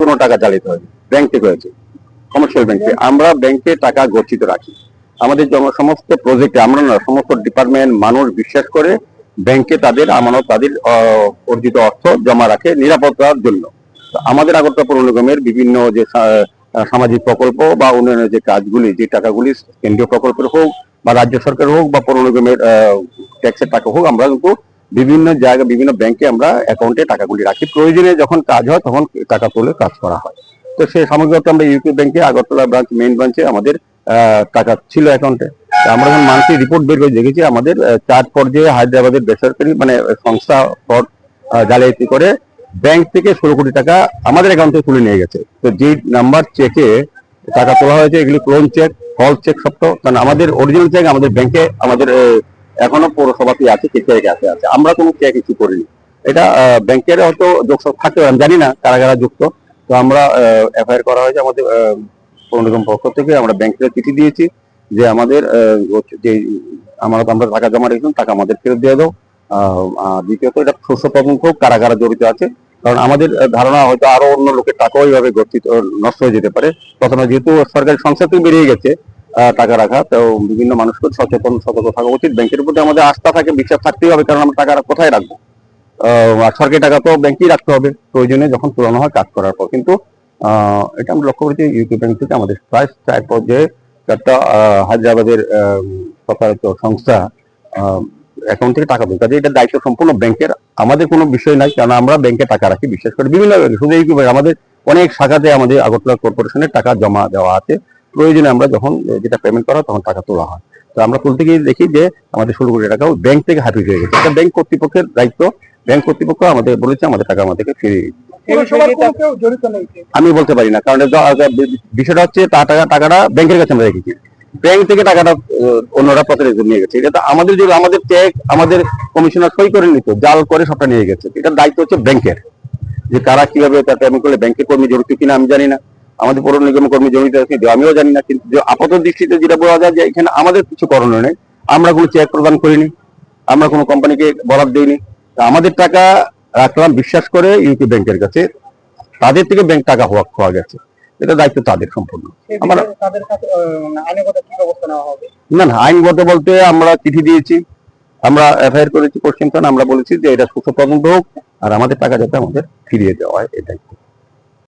কোনো টাকা চালিত হয়নি, ব্যাংক থেকে হয়েছে, কমার্শিয়াল ব্যাংকে। আমরা ব্যাংকে টাকা গচ্ছিত রাখি, আমাদের সমস্ত প্রজেক্টে আমরা না, সমস্ত ডিপার্টমেন্ট মানুষ বিশ্বাস করে ব্যাংকে তাদের আমানত, তাদের অর্জিত অর্থ জমা রাখে নিরাপত্তার জন্য। আমাদের আগরতলা পৌর নিগমের বিভিন্ন যে সামাজিক প্রকল্প বা উন্নয়নের যে কাজগুলি, যে টাকাগুলি কেন্দ্রীয় প্রকল্পের হোক বা রাজ্য সরকার হোক বা পৌর নিগমের ট্যাক্সের টাকা হোক, আমরা কিন্তু বিভিন্ন জায়গায় বিভিন্ন ব্যাংকে আমরা অ্যাকাউন্টে টাকাগুলি রাখি। প্রয়োজনে যখন কাজ হয় তখন টাকা তুলে কাজ করা হয়। তো সেই সামগ্রিকত আমরা ইউপি ব্যাংকে আগরতলা ব্রাঞ্চ, মেইন ব্রাঞ্চে আমাদের টাকা ছিল অ্যাকাউন্টে। আমরা যখন মান্থলি রিপোর্ট বের করে দেখেছি, আমাদের 4 পর্যায়ে হায়দ্রাবাদের বেসরকারি মানে সংস্থা ফ্রড জালিয়াতি করে ব্যাংক থেকে 16 কোটি টাকা আমাদের অ্যাকাউন্টে তুলে নিয়ে গেছে। তো যে নাম্বার চেকে টাকা তোলা হয়েছে, এগুলি ক্লোন চেক, ফলস চেক সব। তো কারণ আমাদের অরিজিনাল চেক আমাদের ব্যাংকে, আমাদের এখনো পৌরসভাতে আছে, চেক আছে। আমরা কোনো চেক কিছু করিনি। এটা ব্যাংকের হয়তো যোগসব থাকতে পারে, আমি জানি না কারা কারা যুক্ত। তো আমরা এফআইআর করা হয়েছে আমাদের পৌর নিগম পক্ষ থেকে। আমরা ব্যাংকে চিঠি দিয়েছি যে আমাদের যে আমানত আমরা টাকা জমা রেখেছিলাম, টাকা আমাদের ফেরত দিয়ে দাও। দ্বিতীয়ত এটা শস্য তদন্ত কারা কারা জড়িত আছে, কারণ আমাদের ধারণা হয়তো আরো অন্য লোকের টাকাও এইভাবে গচ্ছিত নষ্ট হয়ে যেতে পারে। প্রথমে যেহেতু সরকারি সংস্থা থেকে বেরিয়ে গেছে টাকা রাখা, তো বিভিন্ন মানুষকে সচেতন সতর্ক থাকা উচিত। ব্যাংকের প্রতি আমাদের আস্থা থাকে, বিশ্বাস থাকতেই হবে, কারণ আমরা টাকা কোথায় রাখবো? আর সরকারি টাকা তো ব্যাংকেই রাখতে হবে প্রয়োজনে যখন তুলানো হয় কাজ করার পর। কিন্তু এটা আমরা লক্ষ্য করেছি ইউপি ব্যাংক থেকে আমাদের প্রায় 4 পর্যায়ে 4টা হায়দ্রাবাদের প্রতারিত সংস্থা অ্যাকাউন্ট থেকে টাকা তুলতে। এটা দায়িত্ব সম্পূর্ণ ব্যাংকের, আমাদের কোনো বিষয় নাই, কারণ আমরা ব্যাংকে টাকা রাখি বিশেষ করে বিভিন্ন শুধু ইউপি ব্যাংক, আমাদের অনেক শাখাতে আমাদের আগরতলা কর্পোরেশনের টাকা জমা দেওয়া আছে। প্রয়োজনে আমরা যখন যেটা পেমেন্ট করা তখন টাকা তোলা হয়। তো আমরা তুলতে গিয়ে দেখি যে আমাদের 16 কোটি টাকাও ব্যাংক থেকে হাফিজ হয়ে গেছে। এটা ব্যাংক কর্তৃপক্ষের দায়িত্ব। ব্যাংক কর্তৃপক্ষ আমাদের বলেছে আমাদের টাকা আমাদেরকে ফিরিয়ে দিতে। আমি বলতে পারি না, কারণ বিষয়টা হচ্ছে টাকাটা ব্যাংকের কাছে আমরা রেখেছি, ব্যাংক থেকে টাকাটা অন্যরা প্রতারিত নিয়ে গেছে। এটা তো আমাদের যে আমাদের চেক আমাদের কমিশনার সই করে নিত, জাল করে সবটা নিয়ে গেছে। এটার দায়িত্ব হচ্ছে ব্যাংকের, যে কারা কিভাবে তার পেমেন্ট করলে ব্যাংকের কর্মী জড়িত কিনা আমি জানি না, আমাদের পৌর নিগমের কর্মী জড়িত আছে আমিও জানি না। কিন্তু আপাত দৃষ্টিতে যেটা বোঝা যায় যে এখানে আমাদের কিছু করণীয় নেই, আমরা কোনো চেক প্রদান করিনি, আমরা কোনো কোম্পানিকে বরাদ দিইনি। আমাদের টাকা রাখলাম বিশ্বাস করে ইউপি ব্যাংকের কাছে, তাদের থেকে ব্যাংক টাকা খোয়া গেছে, এটা দায়িত্ব তাদের সম্পূর্ণ। আমরা না না, আইনগত বলতে আমরা চিঠি দিয়েছি, আমরা এফআইআর করেছি পশ্চিম থানা। আমরা বলেছি যে এটা সুস্থ তদন্ত হোক আর আমাদের টাকা যাতে আমাদের ফিরিয়ে দেওয়া হয়, এটাই।